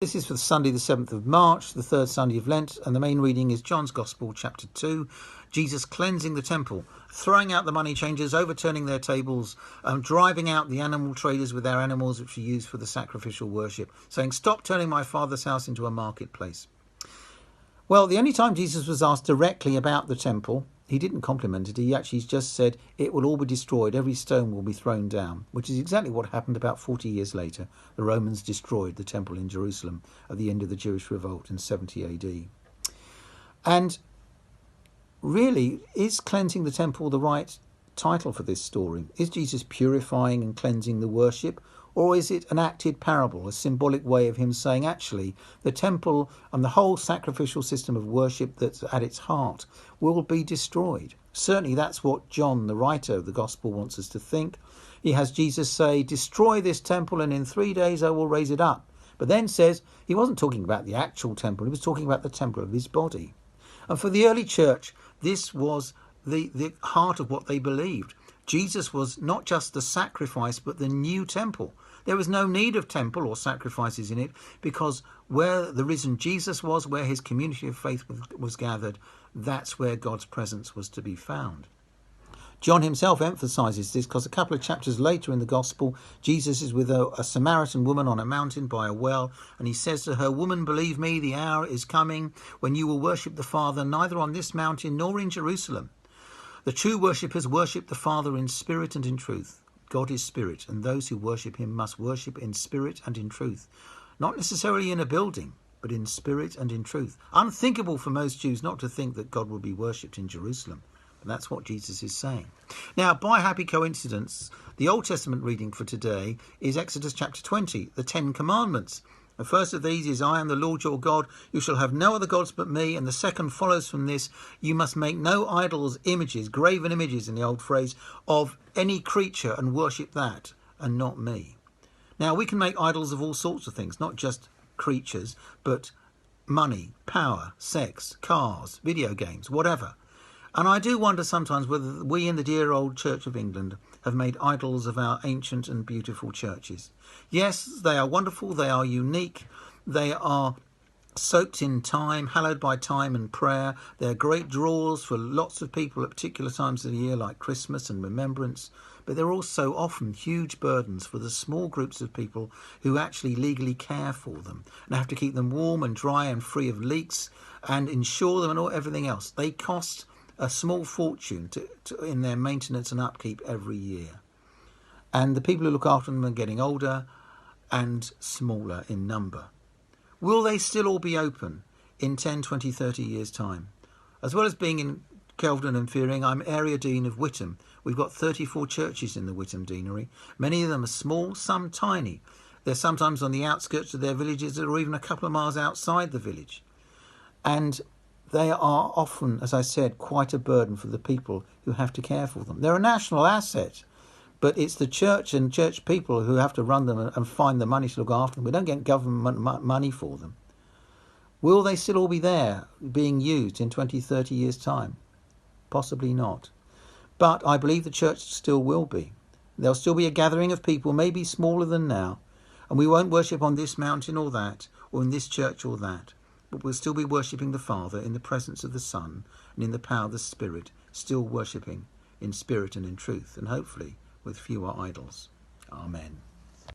This is for Sunday the 7th of March, the third Sunday of Lent, and the main reading is John's Gospel, chapter 2, Jesus cleansing the temple, throwing out the money changers, overturning their tables, driving out the animal traders with their animals which are used for the sacrificial worship, saying, "Stop turning my Father's house into a marketplace." Well, the only time Jesus was asked directly about the temple, he didn't compliment it. He actually just said, it will all be destroyed. Every stone will be thrown down, which is exactly what happened about 40 years later. The Romans destroyed the temple in Jerusalem at the end of the Jewish revolt in 70 AD. And really, is cleansing the temple the right title for this story? Is Jesus purifying and cleansing the worship? Or is it an acted parable, a symbolic way of him saying, actually, the temple and the whole sacrificial system of worship that's at its heart will be destroyed? Certainly that's what John, the writer of the Gospel, wants us to think. He has Jesus say, destroy this temple and in 3 days I will raise it up. But then says he wasn't talking about the actual temple, he was talking about the temple of his body. And for the early church, this was the heart of what they believed. Jesus was not just the sacrifice, but the new temple. There was no need of temple or sacrifices in it, because where the risen Jesus was, where his community of faith was gathered, that's where God's presence was to be found. John himself emphasises this because a couple of chapters later in the Gospel, Jesus is with a Samaritan woman on a mountain by a well, and he says to her, "Woman, believe me, the hour is coming when you will worship the Father, neither on this mountain nor in Jerusalem. The true worshippers worship the Father in spirit and in truth. God is spirit, and those who worship him must worship in spirit and in truth. Not necessarily in a building, but in spirit and in truth." Unthinkable for most Jews not to think that God will be worshipped in Jerusalem. But that's what Jesus is saying. Now, by happy coincidence, the Old Testament reading for today is Exodus chapter 20, the 10 Commandments. The first of these is, "I am the Lord your God, you shall have no other gods but me." And the second follows from this, "You must make no idols, images," graven images in the old phrase, "of any creature and worship that, and not me." Now, we can make idols of all sorts of things, not just creatures, but money, power, sex, cars, video games, whatever. And I do wonder sometimes whether we in the dear old Church of England have made idols of our ancient and beautiful churches. Yes, they are wonderful, they are unique, they are soaked in time, hallowed by time and prayer. They're great draws for lots of people at particular times of the year, like Christmas and Remembrance. But they're also often huge burdens for the small groups of people who actually legally care for them and have to keep them warm and dry and free of leaks and insure them and everything else. They cost a small fortune in their maintenance and upkeep every year. And the people who look after them are getting older and smaller in number. Will they still all be open in 10, 20, 30 years' time? As well as being in Kelvedon and Fearing, I'm Area Dean of Witham. We've got 34 churches in the Witham Deanery. Many of them are small, some tiny. They're sometimes on the outskirts of their villages or even a couple of miles outside the village. And they are often, as I said, quite a burden for the people who have to care for them. They're a national asset, but it's the church and church people who have to run them and find the money to look after them. We don't get government money for them. Will they still all be there, being used in 20, 30 years' time? Possibly not. But I believe the church still will be. There'll still be a gathering of people, maybe smaller than now, and we won't worship on this mountain or that, or in this church or that. But we'll still be worshipping the Father in the presence of the Son and in the power of the Spirit, still worshipping in spirit and in truth, and hopefully with fewer idols. Amen.